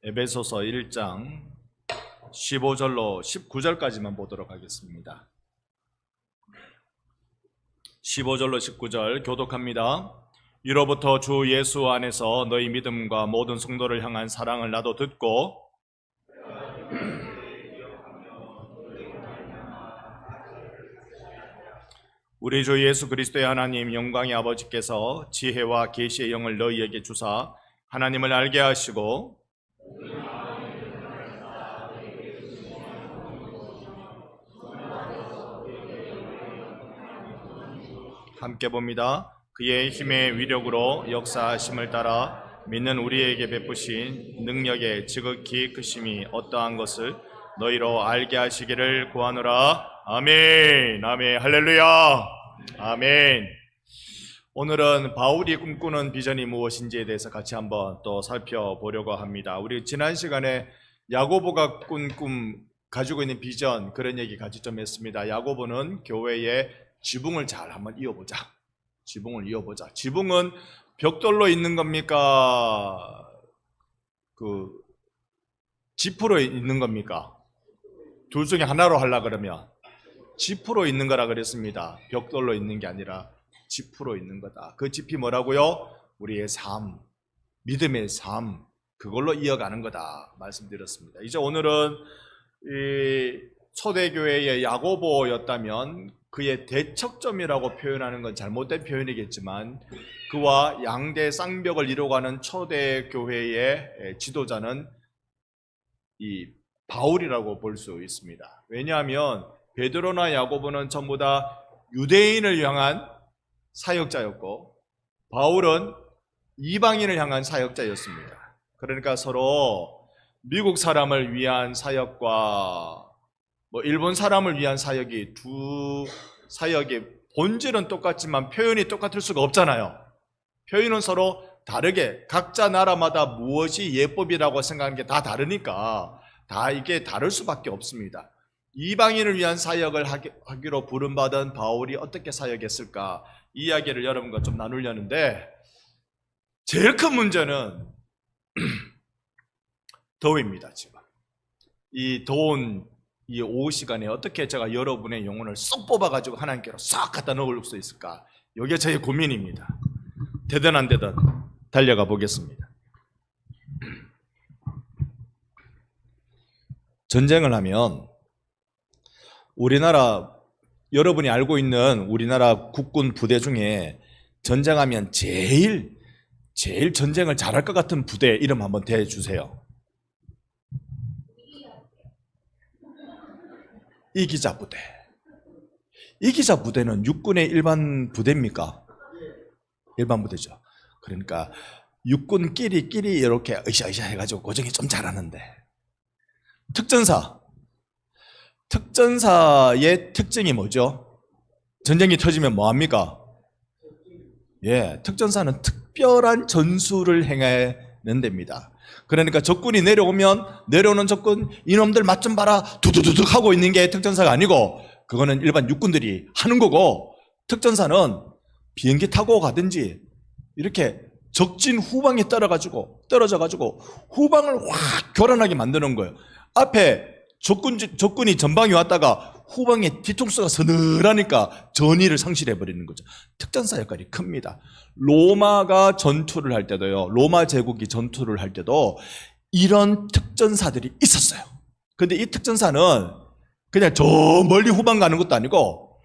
에베소서 1장 15절로 19절까지만 보도록 하겠습니다. 15절로 19절 교독합니다. 이로부터 주 예수 안에서 너희 믿음과 모든 성도를 향한 사랑을 나도 듣고 우리 주 예수 그리스도의 하나님 영광의 아버지께서 지혜와 계시의 영을 너희에게 주사 하나님을 알게 하시고 함께 봅니다. 그의 힘의 위력으로 역사하심을 따라 믿는 우리에게 베푸신 능력의 지극히 크심이 어떠한 것을 너희로 알게 하시기를 구하노라. 아멘. 아멘. 할렐루야. 아멘. 오늘은 바울이 꿈꾸는 비전이 무엇인지에 대해서 같이 한번 또 살펴보려고 합니다. 우리 지난 시간에 야고보가 꾼 꿈 가지고 있는 비전, 그런 얘기 같이 좀 했습니다. 야고보는 교회의 지붕을 잘 한번 이어보자. 지붕을 이어보자. 지붕은 벽돌로 있는 겁니까? 지프로 있는 겁니까? 둘 중에 하나로 하려고 그러면 지프로 있는 거라 그랬습니다. 벽돌로 있는 게 아니라 지프로 있는 거다. 그 지피 뭐라고요? 우리의 삶, 믿음의 삶, 그걸로 이어가는 거다 말씀드렸습니다. 이제 오늘은 이 초대교회의 야고보였다면 그의 대척점이라고 표현하는 건 잘못된 표현이겠지만 그와 양대 쌍벽을 이루어가는 초대교회의 지도자는 이 바울이라고 볼 수 있습니다. 왜냐하면 베드로나 야고보는 전부 다 유대인을 향한 사역자였고 바울은 이방인을 향한 사역자였습니다. 그러니까 서로 미국 사람을 위한 사역과 일본 사람을 위한 사역이 두 사역의 본질은 똑같지만 표현이 똑같을 수가 없잖아요. 표현은 서로 다르게 각자 나라마다 무엇이 예법이라고 생각하는 게 다 다르니까 다 이게 다를 수밖에 없습니다. 이방인을 위한 사역을 하기로 부름받은 바울이 어떻게 사역했을까? 이 이야기를 여러분과 좀 나누려는데 제일 큰 문제는 더위입니다. 지금 이 더운 이 오후 시간에 어떻게 제가 여러분의 영혼을 쏙 뽑아가지고 하나님께로 싹 갖다 넣을 수 있을까? 이게 저의 고민입니다. 되든 안 되든 달려가 보겠습니다. 전쟁을 하면 우리나라, 여러분이 알고 있는 우리나라 국군 부대 중에 전쟁하면 제일 전쟁을 잘할 것 같은 부대 이름 한번 대주세요. 이기자 부대. 이기자 부대는 육군의 일반 부대입니까? 일반 부대죠. 그러니까 육군끼리 이렇게 으쌰으쌰 해가지고 고정이 좀 잘하는데 특전사의 특징이 뭐죠? 전쟁이 터지면 뭐합니까? 특전사는 특별한 전술을 행하는 데입니다. 그러니까 적군이 내려오는 적군 이놈들 맛 좀 봐라 두두두둑 하고 있는 게 특전사가 아니고 그거는 일반 육군들이 하는 거고, 특전사는 비행기 타고 가든지 이렇게 적진 후방에 떨어져가지고 후방을 확 교란하게 만드는 거예요. 앞에 적군이 전방에 왔다가 후방에 뒤통수가 서늘하니까 전의를 상실해버리는 거죠. 특전사 역할이 큽니다. 로마가 전투를 할 때도요, 로마 제국이 전투를 할 때도 이런 특전사들이 있었어요. 근데 이 특전사는 그냥 저 멀리 후방 가는 것도 아니고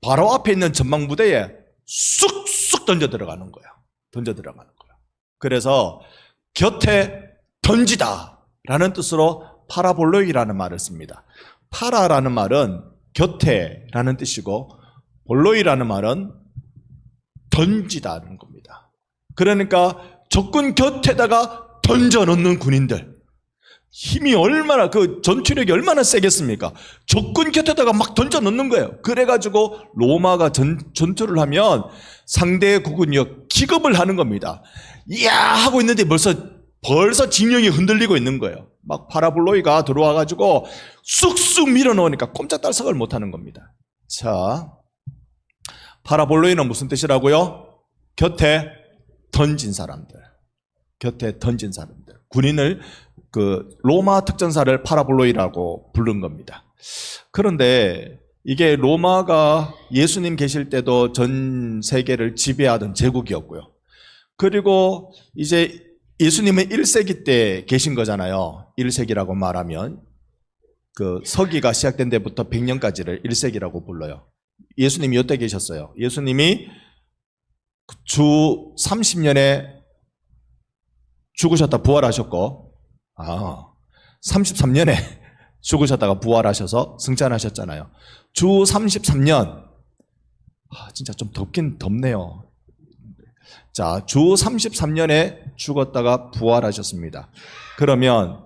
바로 앞에 있는 전방부대에 쑥쑥 던져 들어가는 거예요. 그래서 곁에 던지다 라는 뜻으로 파라볼로이라는 말을 씁니다. 파라라는 말은 곁에라는 뜻이고 볼로이라는 말은 던지다는 겁니다. 그러니까 적군 곁에다가 던져 넣는 군인들, 힘이 얼마나, 전투력이 얼마나 세겠습니까? 적군 곁에다가 막 던져 넣는 거예요. 그래가지고 로마가 전투를 하면 상대의 국군이 기겁을 하는 겁니다. 이야 하고 있는데 벌써 진영이 흔들리고 있는 거예요. 막 파라볼로이가 들어와가지고 쑥쑥 밀어넣으니까 꼼짝달싹을 못하는 겁니다. 자, 파라볼로이는 무슨 뜻이라고요? 곁에 던진 사람들. 곁에 던진 사람들. 군인을 로마 특전사를 파라볼로이라고 부른 겁니다. 그런데 이게 로마가 예수님 계실 때도 전 세계를 지배하던 제국이었고요. 그리고 이제 예수님은 1세기 때 계신 거잖아요. 1세기라고 말하면 서기가 시작된 데부터 100년까지를 1세기라고 불러요. 예수님이 이때 계셨어요. 예수님이 주 30년에 죽으셨다 부활하셨고 33년에 죽으셨다가 부활하셔서 승천하셨잖아요. 주 33년 진짜 좀 덥긴 덥네요. 자, 주 33년에 죽었다가 부활하셨습니다. 그러면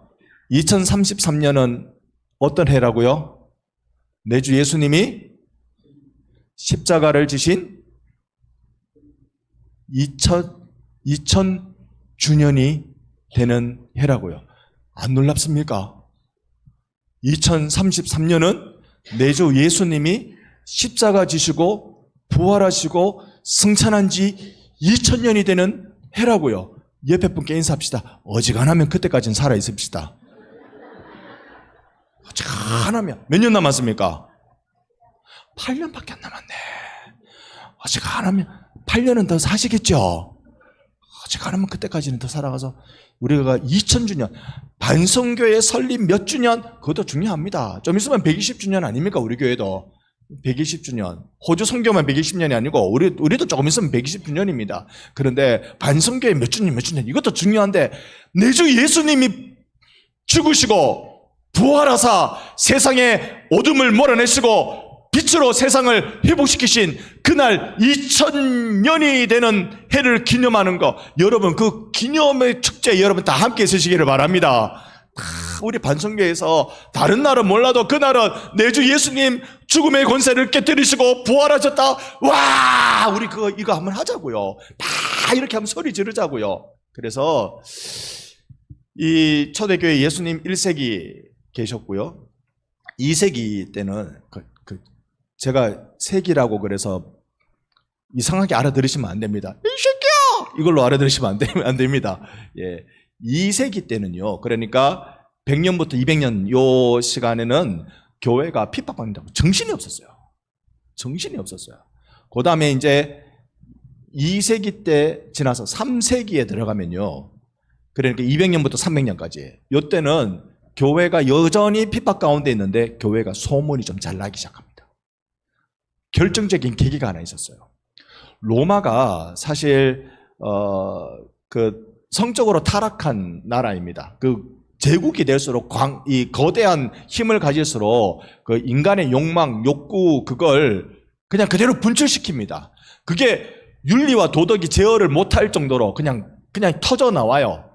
2033년은 어떤 해라고요? 내주 예수님이 십자가를 지신 2000주년이 되는 해라고요. 안 놀랍습니까? 2033년은 내주 예수님이 십자가 지시고 부활하시고 승천한 지 2000년이 되는 해라고요. 옆에 분께 인사합시다. 어지간하면 그때까지는 살아있읍시다. 어지간하면 몇 년 남았습니까? 8년밖에 안 남았네. 어지간하면 8년은 더 사시겠죠? 어지간하면 그때까지는 더 살아가서 우리가 2000주년 반성교회 설립 몇 주년 그것도 중요합니다. 좀 있으면 120주년 아닙니까? 우리 교회도 120주년. 호주 선교만 120년이 아니고 우리도 조금 있으면 120주년입니다. 그런데 반성교회 몇 주년 이것도 중요한데 내주 예수님이 죽으시고 부활하사 세상의 어둠을 몰아내시고 빛으로 세상을 회복시키신 그날 2000년이 되는 해를 기념하는 거, 여러분 그 기념의 축제에 여러분 다 함께 있으시기를 바랍니다. 우리 반성교회에서 다른 날은 몰라도 그날은 내주 예수님 죽음의 권세를 깨뜨리시고 부활하셨다. 와, 우리 이거 한번 하자고요. 다 이렇게 한번 소리 지르자고요. 그래서 이 초대교회 예수님 1세기 계셨고요. 2세기 때는 제가 세기라고 그래서 이상하게 알아들으시면 안 됩니다. 이 새끼야! 이걸로 알아들으시면 안 됩니다. 예. 2세기 때는요. 그러니까 100년부터 200년 요 시간에는 교회가 핍박받는다고 정신이 없었어요. 그 다음에 이제 2세기 때 지나서 3세기에 들어가면요. 그러니까 200년부터 300년까지. 요때는 교회가 여전히 핍박 가운데 있는데 교회가 소문이 좀 잘 나기 시작합니다. 결정적인 계기가 하나 있었어요. 로마가 사실 성적으로 타락한 나라입니다. 제국이 될수록 이 거대한 힘을 가질수록 인간의 욕망, 욕구 그걸 그냥 그대로 분출시킵니다. 그게 윤리와 도덕이 제어를 못할 정도로 그냥 터져 나와요.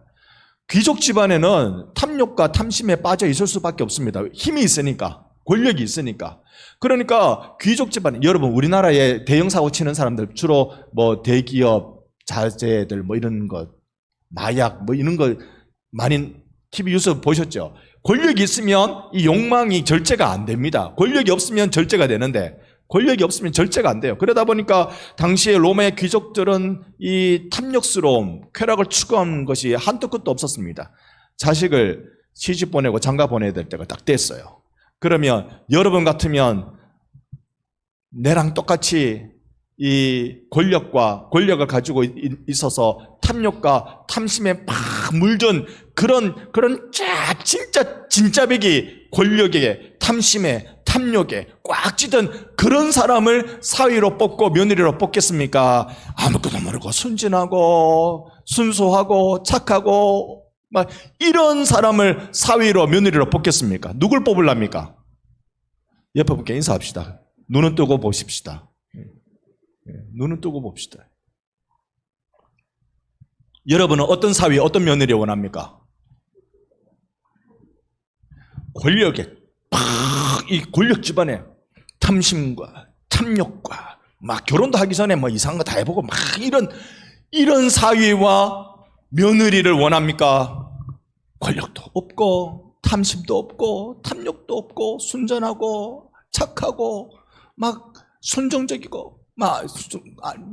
귀족 집안에는 탐욕과 탐심에 빠져 있을 수밖에 없습니다. 힘이 있으니까, 권력이 있으니까. 그러니까 귀족 집안, 여러분 우리나라에 대형 사고 치는 사람들 주로 대기업 자재들 이런 것, 마약 이런 거 많이 TV 뉴스 보셨죠? 권력이 있으면 이 욕망이 절제가 안 됩니다. 권력이 없으면 절제가 되는데 권력이 없으면 절제가 안 돼요. 그러다 보니까 당시에 로마의 귀족들은 이 탐욕스러움, 쾌락을 추구한 것이 한도 끝도 없었습니다. 자식을 시집 보내고 장가 보내야 될 때가 딱 됐어요. 그러면 여러분 같으면 내랑 똑같이 이 권력을 가지고 있어서 탐욕과 탐심에 막 물든 그런 진짜 진짜배기 권력에 탐심에 탐욕에 꽉 찌든 그런 사람을 사위로 뽑고 며느리로 뽑겠습니까? 아무것도 모르고 순진하고 순수하고 착하고 막 이런 사람을 사위로 며느리로 뽑겠습니까? 누굴 뽑으랍니까? 옆에 분께 인사합시다. 눈은 뜨고 보십시다. 눈은 뜨고 봅시다. 여러분은 어떤 사위, 어떤 며느리 원합니까? 권력에 이 권력 집안에 탐심과 탐욕과 막 결혼도 하기 전에 이상한 거 다 해보고 막 이런 사위와 며느리를 원합니까? 권력도 없고 탐심도 없고 탐욕도 없고 순전하고 착하고 막 순종적이고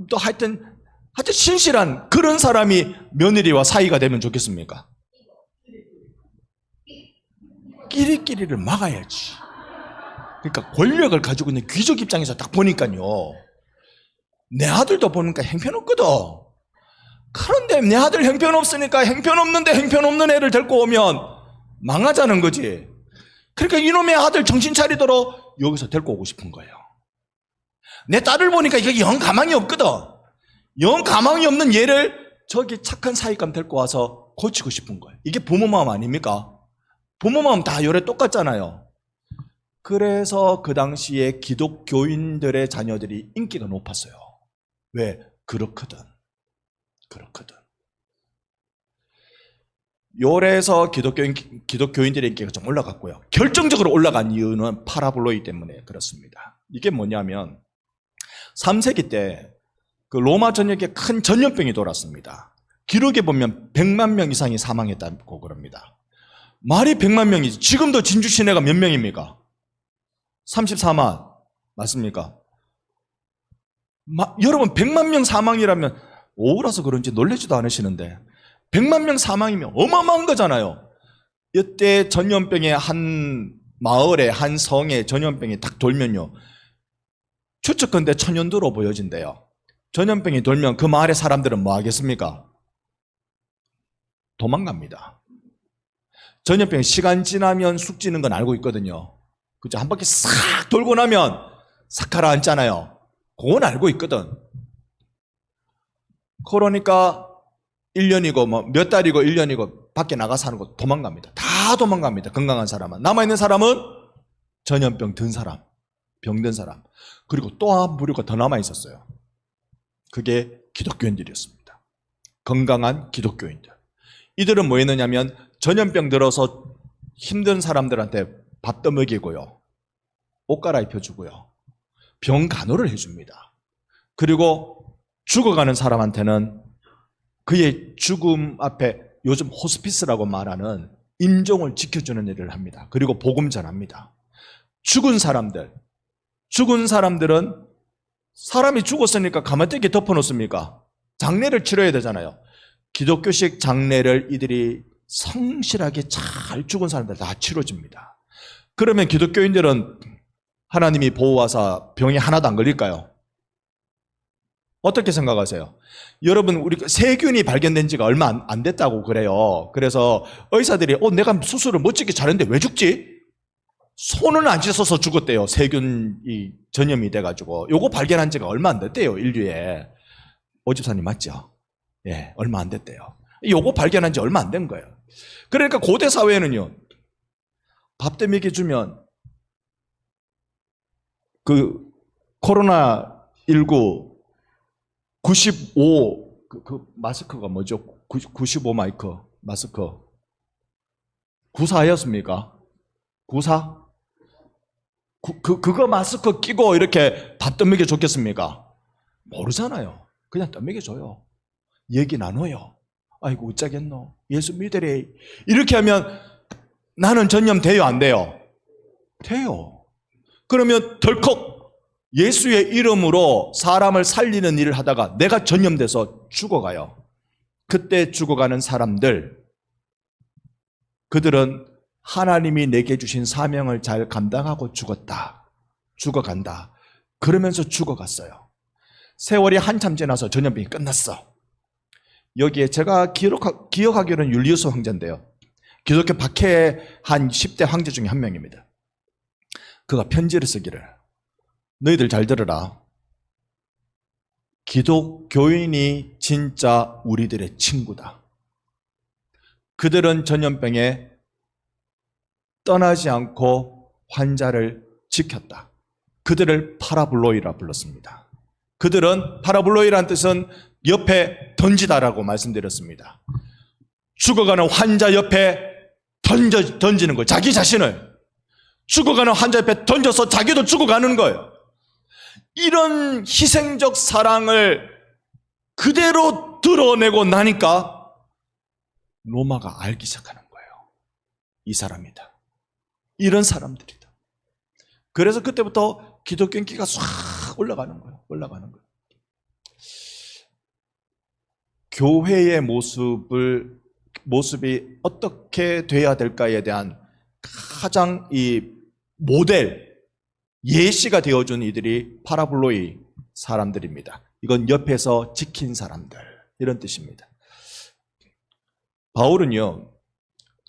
또 하여튼 하여튼 신실한 그런 사람이 며느리와 사이가 되면 좋겠습니까? 끼리끼리를 막아야지. 그러니까 권력을 가지고 있는 귀족 입장에서 딱 보니까요, 내 아들도 보니까 형편없거든. 그런데 내 아들 형편없으니까 형편없는데 형편없는 애를 데리고 오면 망하자는 거지. 그러니까 이놈의 아들 정신 차리도록 여기서 데리고 오고 싶은 거예요. 내 딸을 보니까 이게 영 가망이 없거든. 영 가망이 없는 얘를 저기 착한 사익감 데리고 와서 고치고 싶은 거예요. 이게 부모 마음 아닙니까? 부모 마음 다 요래 똑같잖아요. 그래서 그 당시에 기독교인들의 자녀들이 인기가 높았어요. 왜? 그렇거든. 요래서 기독교인들의 인기가 좀 올라갔고요. 결정적으로 올라간 이유는 파라볼로이 때문에 그렇습니다. 이게 뭐냐면 3세기 때 그 로마 전역에 큰 전염병이 돌았습니다. 기록에 보면 100만 명 이상이 사망했다고 그럽니다. 말이 100만 명이지. 지금도 진주 시내가 몇 명입니까? 34만. 맞습니까? 여러분 100만 명 사망이라면 오라서 그런지 놀라지도 않으시는데 100만 명 사망이면 어마어마한 거잖아요. 이때 전염병의 한 마을에 한 성에 전염병이 딱 돌면요, 추측컨대 천연두로 보여진대요. 전염병이 돌면 그 마을의 사람들은 뭐 하겠습니까? 도망갑니다. 전염병 시간 지나면 숙지는 건 알고 있거든요. 그죠? 한 바퀴 싹 돌고 나면 싹 가라앉잖아요. 그건 알고 있거든. 그러니까 1년이고 뭐 몇 달이고 1년이고 밖에 나가 사는 거 도망갑니다. 다 도망갑니다. 건강한 사람은. 남아있는 사람은 전염병 든 사람, 병든 사람. 그리고 또 한 부류가 더 남아있었어요. 그게 기독교인들이었습니다. 건강한 기독교인들. 이들은 뭐 했느냐면 전염병 들어서 힘든 사람들한테 밥 떠먹이고요, 옷 갈아입혀주고요, 병 간호를 해줍니다. 그리고 죽어가는 사람한테는 그의 죽음 앞에 요즘 호스피스라고 말하는 임종을 지켜주는 일을 합니다. 그리고 복음 전합니다. 죽은 사람들은 사람이 죽었으니까 가마떼기 덮어놓습니까? 장례를 치러야 되잖아요. 기독교식 장례를 이들이 성실하게 잘 죽은 사람들 다 치러줍니다. 그러면 기독교인들은 하나님이 보호하사 병이 하나도 안 걸릴까요? 어떻게 생각하세요? 여러분, 우리 세균이 발견된 지가 얼마 안 됐다고 그래요. 그래서 의사들이 내가 수술을 멋지게 잘했는데 왜 죽지? 손을 안 씻어서 죽었대요. 세균이 전염이 돼가지고. 요거 발견한 지가 얼마 안 됐대요, 인류에. 오집사님 맞죠? 예, 얼마 안 됐대요. 요거 발견한 지 얼마 안 된 거예요. 그러니까 고대 사회에는요, 밥 때먹여 주면 그 코로나19 95 그 마스크가 뭐죠? 95 마스크 94였습니까? 94? 그거 마스크 끼고 이렇게 밥 떠먹여 줬겠습니까? 모르잖아요. 그냥 떠먹여 줘요. 얘기 나눠요. 아이고 어쩌겠노? 예수 믿으래. 이렇게 하면 나는 전염돼요, 안 돼요? 돼요. 그러면 덜컥 예수의 이름으로 사람을 살리는 일을 하다가 내가 전염돼서 죽어가요. 그때 죽어가는 사람들, 그들은 하나님이 내게 주신 사명을 잘 감당하고 죽어간다. 그러면서 죽어갔어요. 세월이 한참 지나서 전염병이 끝났어. 여기에 제가 기억하기로는 율리우스 황제인데요, 기독교 박해한 10대 황제 중에 한 명입니다. 그가 편지를 쓰기를, 너희들 잘 들어라. 기독교인이 진짜 우리들의 친구다. 그들은 전염병에 떠나지 않고 환자를 지켰다. 그들을 파라블로이라 불렀습니다. 그들은, 파라블로이라는 뜻은 옆에 던지다라고 말씀드렸습니다. 죽어가는 환자 옆에 던지는 거예요. 자기 자신을 죽어가는 환자 옆에 던져서 자기도 죽어가는 거예요. 이런 희생적 사랑을 그대로 드러내고 나니까 로마가 알기 시작하는 거예요. 이 사람이다. 이런 사람들이다. 그래서 그때부터 기독교 인기가 싹 올라가는 거예요. 교회의 모습이 어떻게 돼야 될까에 대한 가장 이 모델, 예시가 되어준 이들이 파라블로이 사람들입니다. 이건 옆에서 지킨 사람들, 이런 뜻입니다. 바울은요,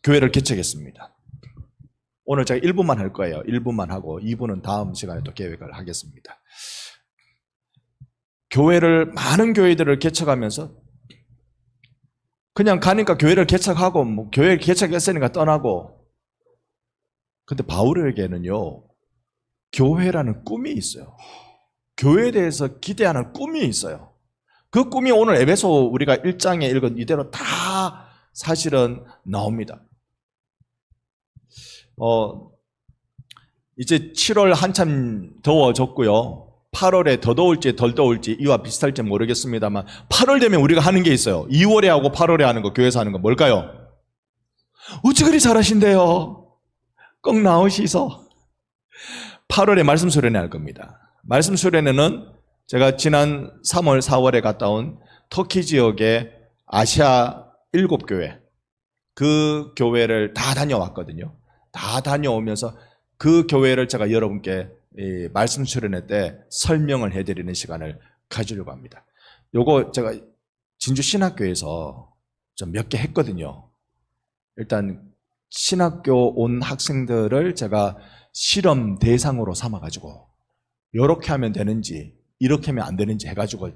교회를 개척했습니다. 오늘 제가 1부만 할 거예요. 1부만 하고 2부는 다음 시간에 또 계획을 하겠습니다. 많은 교회들을 개척하면서 그냥 가니까 교회를 개척하고, 뭐 교회 개척했으니까 떠나고. 근데 바울에게는요, 교회라는 꿈이 있어요. 교회에 대해서 기대하는 꿈이 있어요. 그 꿈이 오늘 에베소 우리가 1장에 읽은 이대로 다 사실은 나옵니다. 이제 7월 한참 더워졌고요. 8월에 더 더울지 덜 더울지 이와 비슷할지 모르겠습니다만 8월 되면 우리가 하는 게 있어요. 2월에 하고 8월에 하는 거, 교회에서 하는 거 뭘까요? 어찌 그리 잘하신대요. 꼭 나오시소. 8월에 말씀 수련회 할 겁니다. 말씀 수련회는 제가 지난 3월, 4월에 갔다 온 터키 지역의 아시아 7교회, 그 교회를 다 다녀왔거든요. 다 다녀오면서 그 교회를 제가 여러분께 말씀 수련회 때 설명을 해드리는 시간을 가지려고 합니다. 요거 제가 진주 신학교에서 좀 몇 개 했거든요. 일단 신학교 온 학생들을 제가 실험 대상으로 삼아가지고 이렇게 하면 되는지 이렇게 하면 안 되는지 해가지고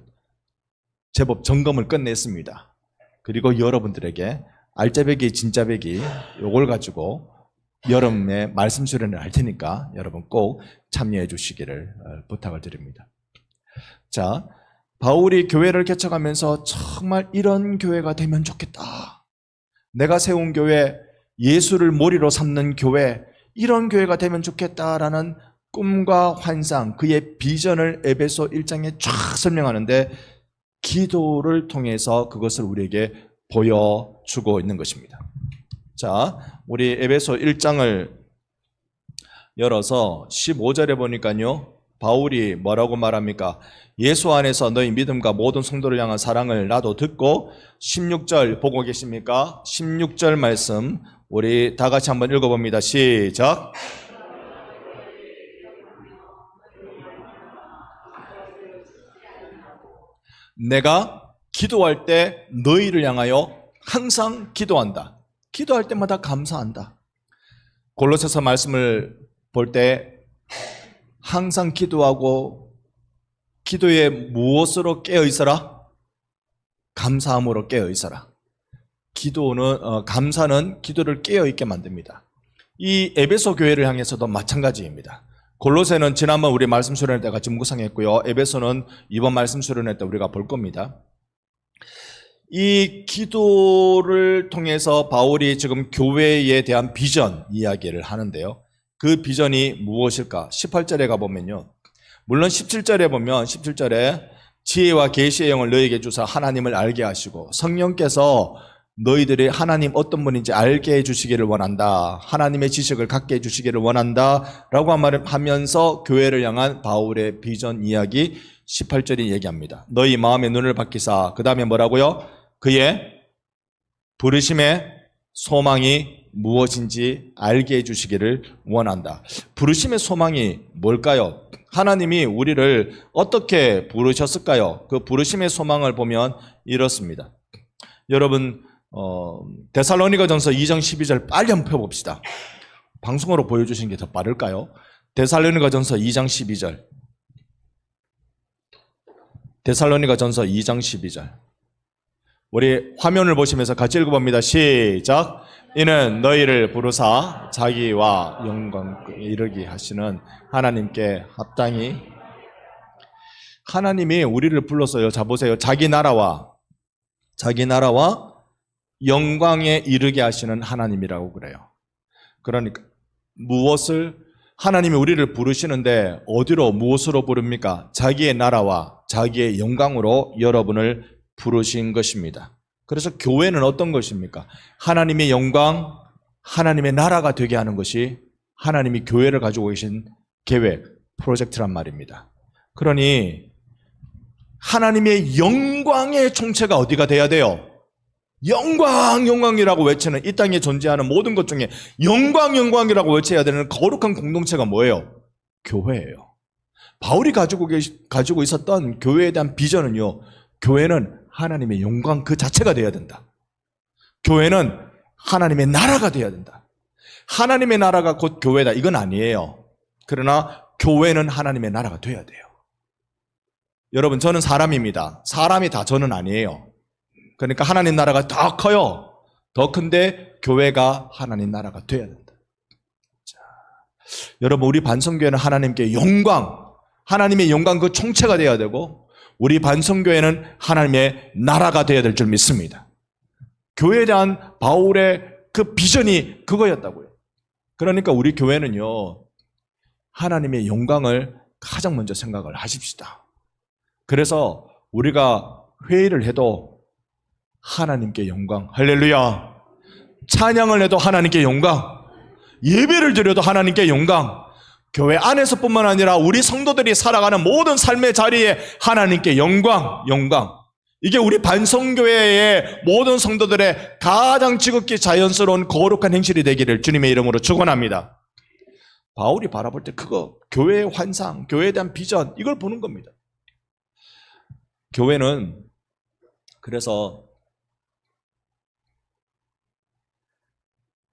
제법 점검을 끝냈습니다. 그리고 여러분들에게 알짜배기 진짜배기 요걸 가지고 여름에 말씀 수련을 할 테니까 여러분 꼭 참여해 주시기를 부탁을 드립니다. 자, 바울이 교회를 개척하면서 정말 이런 교회가 되면 좋겠다. 내가 세운 교회, 예수를 머리로 삼는 교회, 이런 교회가 되면 좋겠다라는 꿈과 환상, 그의 비전을 에베소 1장에 쫙 설명하는데 기도를 통해서 그것을 우리에게 보여주고 있는 것입니다. 자, 우리 에베소 1장을 열어서 15절에 보니까요, 바울이 뭐라고 말합니까? 예수 안에서 너희 믿음과 모든 성도를 향한 사랑을 나도 듣고, 16절 보고 계십니까? 16절 말씀 우리 다 같이 한번 읽어봅니다. 시작. 내가 기도할 때 너희를 향하여 항상 기도한다. 기도할 때마다 감사한다. 골로새서 말씀을 볼 때 항상 기도하고 기도에 무엇으로 깨어 있어라? 감사함으로 깨어 있어라. 감사는 기도를 깨어 있게 만듭니다. 이 에베소 교회를 향해서도 마찬가지입니다. 골로새는 지난번 우리 말씀 수련회 때 같이 묵상했고요. 에베소는 이번 말씀 수련회 때 우리가 볼 겁니다. 이 기도를 통해서 바울이 지금 교회에 대한 비전 이야기를 하는데요. 그 비전이 무엇일까? 18절에 가보면요. 물론 17절에 보면 17절에 지혜와 계시의 영을 너희에게 주사 하나님을 알게 하시고 성령께서 너희들이 하나님 어떤 분인지 알게 해주시기를 원한다. 하나님의 지식을 갖게 해주시기를 원한다. 라고 하면서 교회를 향한 바울의 비전 이야기 18절이 얘기합니다. 너희 마음의 눈을 밝히사. 그 다음에 뭐라고요? 그의 부르심의 소망이 무엇인지 알게 해주시기를 원한다. 부르심의 소망이 뭘까요? 하나님이 우리를 어떻게 부르셨을까요? 그 부르심의 소망을 보면 이렇습니다. 여러분 데살로니가전서 2장 12절 빨리 한번 펴봅시다. 방송으로 보여주시는 게 더 빠를까요? 데살로니가전서 2장 12절. 데살로니가전서 2장 12절. 우리 화면을 보시면서 같이 읽어봅니다. 시작. 이는 너희를 부르사 자기와 영광 이르게 하시는 하나님께 합당히. 하나님이 우리를 불렀어요. 자 보세요. 자기 나라와 영광에 이르게 하시는 하나님이라고 그래요. 그러니까 무엇을 하나님이 우리를 부르시는데 어디로 무엇으로 부릅니까? 자기의 나라와 자기의 영광으로 여러분을 부르신 것입니다. 그래서 교회는 어떤 것입니까? 하나님의 영광, 하나님의 나라가 되게 하는 것이 하나님이 교회를 가지고 계신 계획, 프로젝트란 말입니다. 그러니 하나님의 영광의 총체가 어디가 돼야 돼요? 영광, 영광이라고 외치는 이 땅에 존재하는 모든 것 중에 영광, 영광이라고 외쳐야 되는 거룩한 공동체가 뭐예요? 교회예요. 바울이 가지고 있었던 교회에 대한 비전은요, 교회는 하나님의 영광 그 자체가 돼야 된다. 교회는 하나님의 나라가 돼야 된다. 하나님의 나라가 곧 교회다. 이건 아니에요. 그러나 교회는 하나님의 나라가 돼야 돼요. 여러분, 저는 사람입니다. 사람이 다 저는 아니에요. 그러니까 하나님 나라가 더 커요. 더 큰데 교회가 하나님 나라가 돼야 된다. 자, 여러분, 우리 반성교회는 하나님께 영광, 하나님의 영광 그 총체가 돼야 되고, 우리 반성교회는 하나님의 나라가 돼야 될 줄 믿습니다. 교회에 대한 바울의 그 비전이 그거였다고요. 그러니까 우리 교회는요, 하나님의 영광을 가장 먼저 생각을 하십시다. 그래서 우리가 회의를 해도 하나님께 영광, 할렐루야. 찬양을 해도 하나님께 영광, 예배를 드려도 하나님께 영광, 교회 안에서뿐만 아니라 우리 성도들이 살아가는 모든 삶의 자리에 하나님께 영광, 영광. 이게 우리 반성교회의 모든 성도들의 가장 지극히 자연스러운 거룩한 행실이 되기를 주님의 이름으로 축원합니다. 바울이 바라볼 때 그거, 교회의 환상, 교회에 대한 비전, 이걸 보는 겁니다. 교회는 그래서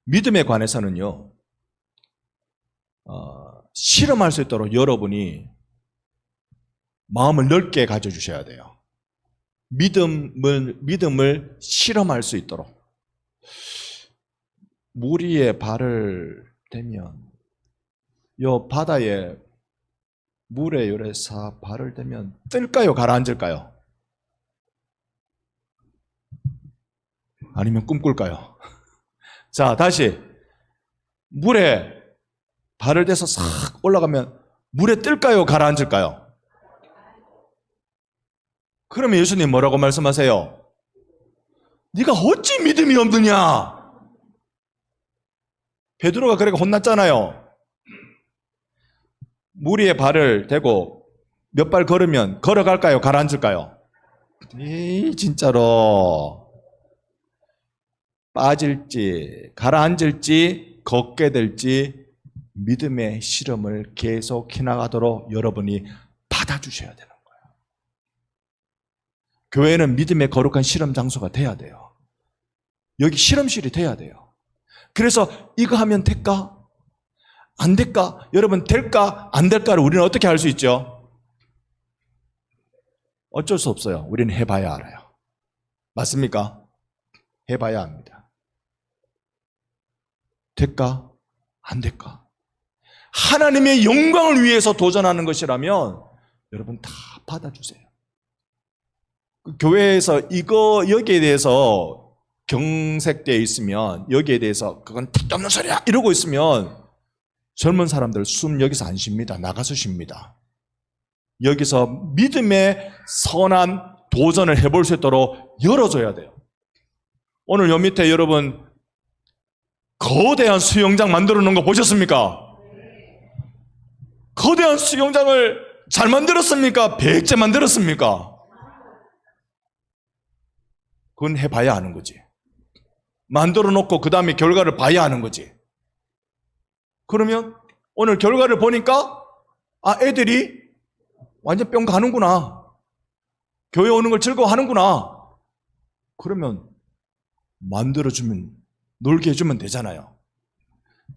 믿음에 관해서는요, 실험할 수 있도록 여러분이 마음을 넓게 가져주셔야 돼요. 믿음을 실험할 수 있도록. 물 위에 발을 대면, 요 바다에 물에 요래서 발을 대면 뜰까요? 가라앉을까요? 아니면 꿈꿀까요? 자, 다시. 물에 발을 대서 싹 올라가면 물에 뜰까요? 가라앉을까요? 그러면 예수님 뭐라고 말씀하세요? 네가 어찌 믿음이 없느냐? 베드로가 그렇게 혼났잖아요. 물 위에 발을 대고 몇 발 걸으면 걸어갈까요? 가라앉을까요? 진짜로 빠질지 가라앉을지 걷게 될지 믿음의 실험을 계속 해나가도록 여러분이 받아주셔야 되는 거예요. 교회는 믿음의 거룩한 실험 장소가 돼야 돼요. 여기 실험실이 돼야 돼요. 그래서 이거 하면 될까? 안 될까? 여러분, 될까? 안 될까를 우리는 어떻게 알 수 있죠? 어쩔 수 없어요. 우리는 해봐야 알아요. 맞습니까? 해봐야 합니다. 될까? 안 될까? 하나님의 영광을 위해서 도전하는 것이라면 여러분 다 받아주세요. 교회에서 여기에 대해서 경색되어 있으면, 여기에 대해서 그건 택도 없는 소리야 이러고 있으면 젊은 사람들 숨 여기서 안 쉽니다. 나가서 쉽니다. 여기서 믿음의 선한 도전을 해볼 수 있도록 열어줘야 돼요. 오늘 요 밑에 여러분 거대한 수영장 만들어 놓은 거 보셨습니까? 거대한 수영장을 잘 만들었습니까? 백제 만들었습니까? 그건 해봐야 하는 거지. 만들어 놓고 그 다음에 결과를 봐야 하는 거지. 그러면 오늘 결과를 보니까 애들이 완전 뿅 가는구나. 교회 오는 걸 즐거워하는구나. 그러면 만들어주면, 놀게 해주면 되잖아요.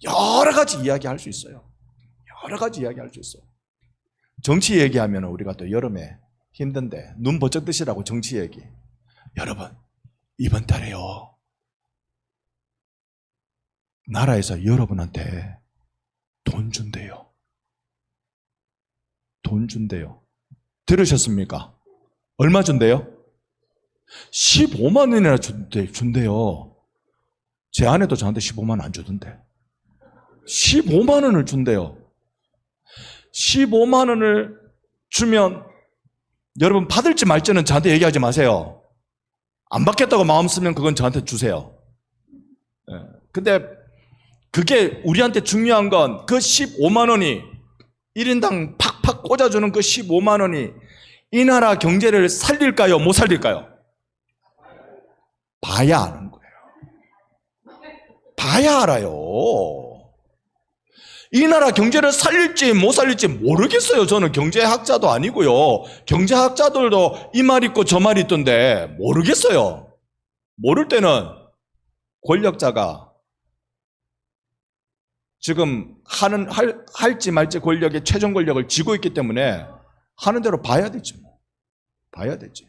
여러 가지 이야기할 수 있어요. 여러 가지 이야기할 수 있어요. 정치 얘기하면 우리가 또 여름에 힘든데 눈 번쩍 뜨시라고 정치 얘기. 여러분, 이번 달에요, 나라에서 여러분한테 돈 준대요. 돈 준대요. 들으셨습니까? 얼마 준대요? 15만 원이나 준대요. 제 아내도 저한테 15만 원 안 주던데. 15만 원을 준대요. 15만 원을 주면 여러분 받을지 말지는 저한테 얘기하지 마세요. 안 받겠다고 마음 쓰면 그건 저한테 주세요. 근데 그게 우리한테 중요한 건 그 15만 원이 1인당 팍팍 꽂아주는 그 15만 원이 이 나라 경제를 살릴까요? 못 살릴까요? 봐야 아는 거예요. 봐야 알아요. 이 나라 경제를 살릴지 못 살릴지 모르겠어요. 저는 경제학자도 아니고요. 경제학자들도 이 말 있고 저 말 있던데 모르겠어요. 모를 때는 권력자가 지금 할지 말지 권력의 최종 권력을 쥐고 있기 때문에 하는 대로 봐야 되지 뭐. 봐야 되지.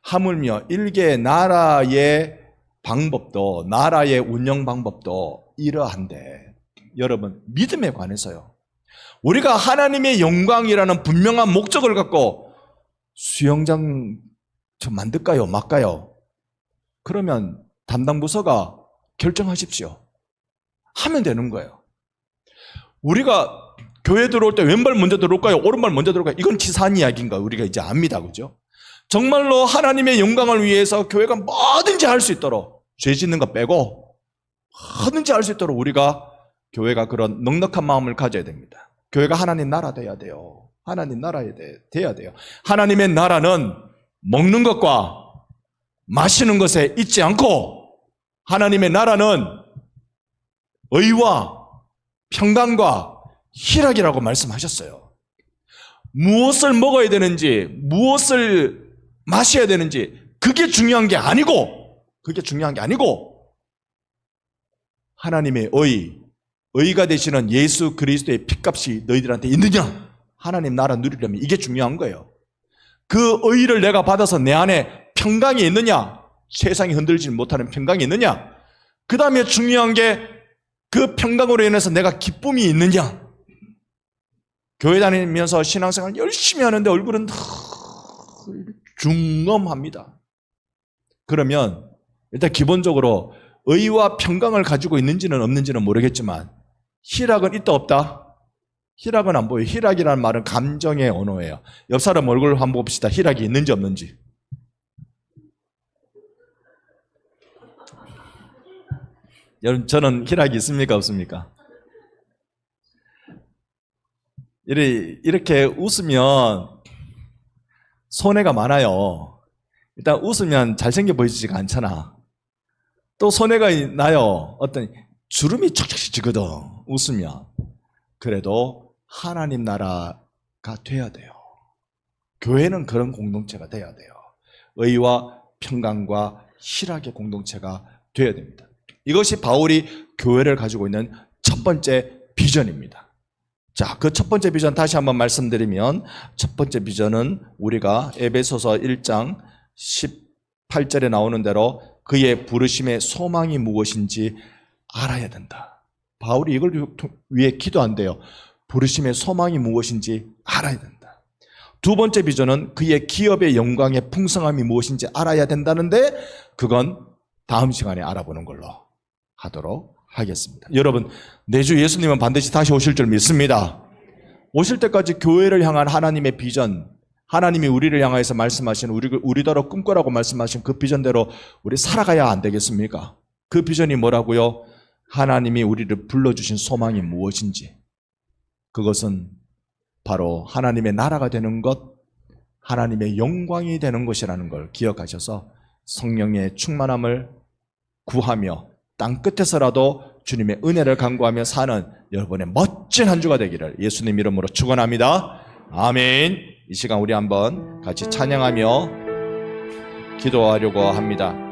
하물며 일개 나라의 방법도, 나라의 운영 방법도 이러한데, 여러분, 믿음에 관해서요. 우리가 하나님의 영광이라는 분명한 목적을 갖고 수영장 저 만들까요? 말까요? 그러면 담당 부서가 결정하십시오. 하면 되는 거예요. 우리가 교회 들어올 때 왼발 먼저 들어올까요? 오른발 먼저 들어올까요? 이건 치사한 이야기인가? 우리가 이제 압니다. 그죠? 정말로 하나님의 영광을 위해서 교회가 뭐든지 할 수 있도록, 죄 짓는 거 빼고 뭐든지 할 수 있도록 우리가, 교회가 그런 넉넉한 마음을 가져야 됩니다. 교회가 하나님 나라 돼야 돼요. 하나님 나라에 돼야 돼요. 하나님의 나라는 먹는 것과 마시는 것에 있지 않고, 하나님의 나라는 의와 평강과 희락이라고 말씀하셨어요. 무엇을 먹어야 되는지, 무엇을 마셔야 되는지 그게 중요한 게 아니고, 하나님의 의가 되시는 예수 그리스도의 핏값이 너희들한테 있느냐? 하나님 나라 누리려면 이게 중요한 거예요. 그 의를 내가 받아서 내 안에 평강이 있느냐? 세상이 흔들지 못하는 평강이 있느냐? 그 다음에 중요한 게 그 평강으로 인해서 내가 기쁨이 있느냐? 교회 다니면서 신앙생활 열심히 하는데 얼굴은 중엄합니다. 그러면 일단 기본적으로 의와 평강을 가지고 있는지는 없는지는 모르겠지만 희락은 있다 없다? 희락은 안 보여요. 희락이라는 말은 감정의 언어예요. 옆 사람 얼굴 한번 봅시다. 희락이 있는지 없는지. 여러분, 저는 희락이 있습니까 없습니까? 이렇게 웃으면 손해가 많아요. 일단 웃으면 잘생겨 보이지가 않잖아. 또 손해가 나요. 어떤 주름이 촉촉 지거든, 웃으면. 그래도 하나님 나라가 돼야 돼요. 교회는 그런 공동체가 돼야 돼요. 의와 평강과 희락의 공동체가 돼야 됩니다. 이것이 바울이 교회를 가지고 있는 첫 번째 비전입니다. 자, 그 첫 번째 비전 다시 한번 말씀드리면, 첫 번째 비전은 우리가 에베소서 1장 18절에 나오는 대로 그의 부르심의 소망이 무엇인지 알아야 된다. 바울이 이걸 위해 기도한대요. 부르심의 소망이 무엇인지 알아야 된다. 두 번째 비전은 그의 기업의 영광의 풍성함이 무엇인지 알아야 된다는데, 그건 다음 시간에 알아보는 걸로 하도록 하겠습니다. 여러분, 내주 예수님은 반드시 다시 오실 줄 믿습니다. 오실 때까지 교회를 향한 하나님의 비전, 하나님이 우리를 향해서 말씀하신, 우리더러 꿈꿔라고 말씀하신 그 비전대로 우리 살아가야 안 되겠습니까? 그 비전이 뭐라고요? 하나님이 우리를 불러주신 소망이 무엇인지, 그것은 바로 하나님의 나라가 되는 것, 하나님의 영광이 되는 것이라는 걸 기억하셔서 성령의 충만함을 구하며 땅끝에서라도 주님의 은혜를 간구하며 사는 여러분의 멋진 한 주가 되기를 예수님 이름으로 축원합니다. 아멘. 이 시간 우리 한번 같이 찬양하며 기도하려고 합니다.